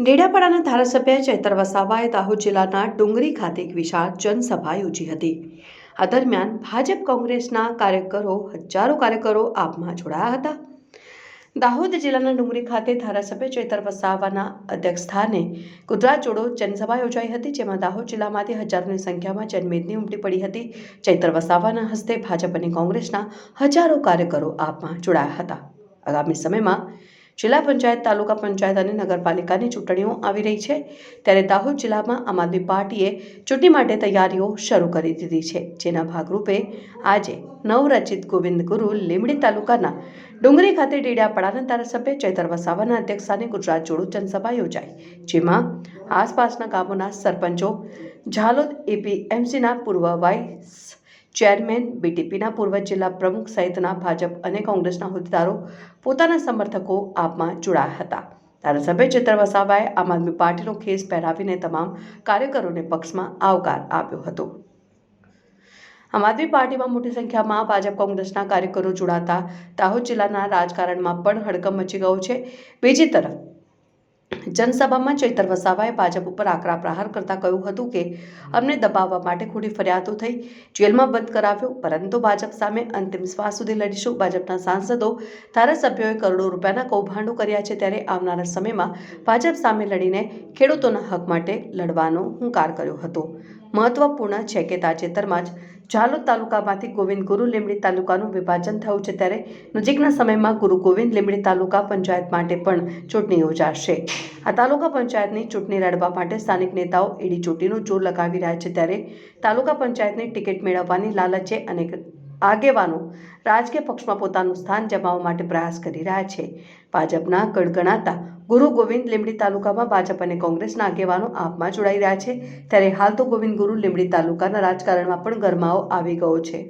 ડેડાપાડાના ધારાસભ્ય ચૈતર વસાવાએ દાહોદ જિલ્લાના ડુંગરી ખાતે એક વિશાળ જનસભા યોજી હતી। આ દરમિયાન ભાજપ કોંગ્રેસના હજારો કાર્યકરો આપમાં જોડાયા હતા। દાહોદ જિલ્લાના ડુંગરી ખાતે ધારાસભ્ય ચૈતર વસાવાના અધ્યક્ષસ્થાને ગુજરાત જોડો જનસભા યોજાઈ હતી, જેમાં દાહોદ જિલ્લામાંથી હજારોની સંખ્યામાં જનમેદની ઉમટી પડી હતી। ચૈતર વસાવાના હસ્તે ભાજપ અને કોંગ્રેસના હજારો કાર્યકરો આપમાં જોડાયા હતા। આગામી સમયમાં જિલ્લા પંચાયત, તાલુકા પંચાયત અને નગરપાલિકાની ચૂંટણીઓ આવી રહી છે, ત્યારે દાહોદ જિલ્લામાં આમ આદમી પાર્ટીએ ચૂંટણી માટે તૈયારીઓ શરૂ કરી દીધી છે, જેના ભાગરૂપે આજે નવરચિત ગોવિંદ ગુરુ લીંબડી તાલુકાના ડુંગરી ખાતે ડેડિયાપાડાના ધારાસભ્ય ચૈતર વસાવાના અધ્યક્ષસ્થાને ગુજરાત જોડો જનસભા યોજાઈ, જેમાં આસપાસના ગામોના સરપંચો, ઝાલોદ એપીએમસીના પૂર્વ વાઇસ ચેરમેન, બીટીપીના પૂર્વ જિલ્લા પ્રમુખ સહિતના ભાજપ અને કોંગ્રેસના હોદ્દેદારો પોતાના સમર્થકો આપમાં જોડાયા હતા। ધારાસભ્ય ચૈતર વસાવાએ આમ આદમી પાર્ટીનો ખેસ પહેરાવીને તમામ કાર્યકરોને પક્ષમાં આવકાર આપ્યો હતો। આમ આદમી પાર્ટીમાં મોટી સંખ્યામાં ભાજપ કોંગ્રેસના કાર્યકરો જોડાતા દાહોદ જિલ્લાના રાજકારણમાં પણ હડકંપ મચી ગયો છે। બીજી તરફ જનસભામાં ચૈતર વસાવાએ ભાજપ ઉપર આકરા પ્રહાર કરતા કહ્યું હતું કે અમને દબાવવા માટે ખોટી ફરિયાદો થઈ, જેલમાં બંધ કરાવ્યો, પરંતુ ભાજપ સામે અંતિમ શ્વાસ સુધી લડીશું। ભાજપના સાંસદો, ધારાસભ્યોએ કરોડો રૂપિયાના કૌભાંડો કર્યા છે, ત્યારે આવનારા સમયમાં ભાજપ સામે લડીને ખેડૂતોના હક માટે લડવાનો હુંકાર કર્યો હતો। મહત્વપૂર્ણ છે કે તાજેતરમાં જ ઝાલોદ તાલુકામાંથી ગોવિંદ ગુરુ લીંબડી તાલુકાનું વિભાજન થયું છે, ત્યારે નજીકના સમયમાં ગુરુ ગોવિંદ લીંબડી તાલુકા પંચાયત માટે પણ ચૂંટણી યોજાશે। આ તાલુકા પંચાયતની ચૂંટણી લડવા માટે સ્થાનિક નેતાઓ એડી ચોટીનું જોર લગાવી રહ્યા છે, ત્યારે તાલુકા પંચાયતની ટિકિટ મેળવવાની લાલચે અનેક આગેવાનો રાજકીય પક્ષમાં પોતાનું સ્થાન જમાવવા માટે પ્રયાસ કરી રહ્યા છે। ભાજપના ગણગણાતા ગુરુ ગોવિંદ લીંબડી તાલુકામાં ભાજપ અને કોંગ્રેસના આગેવાનો આપમાં જોડાઈ રહ્યા છે, ત્યારે હાલ તો ગોવિંદ ગુરુ લીંબડી તાલુકાના રાજકારણમાં પણ ગરમાવો આવી ગયો છે।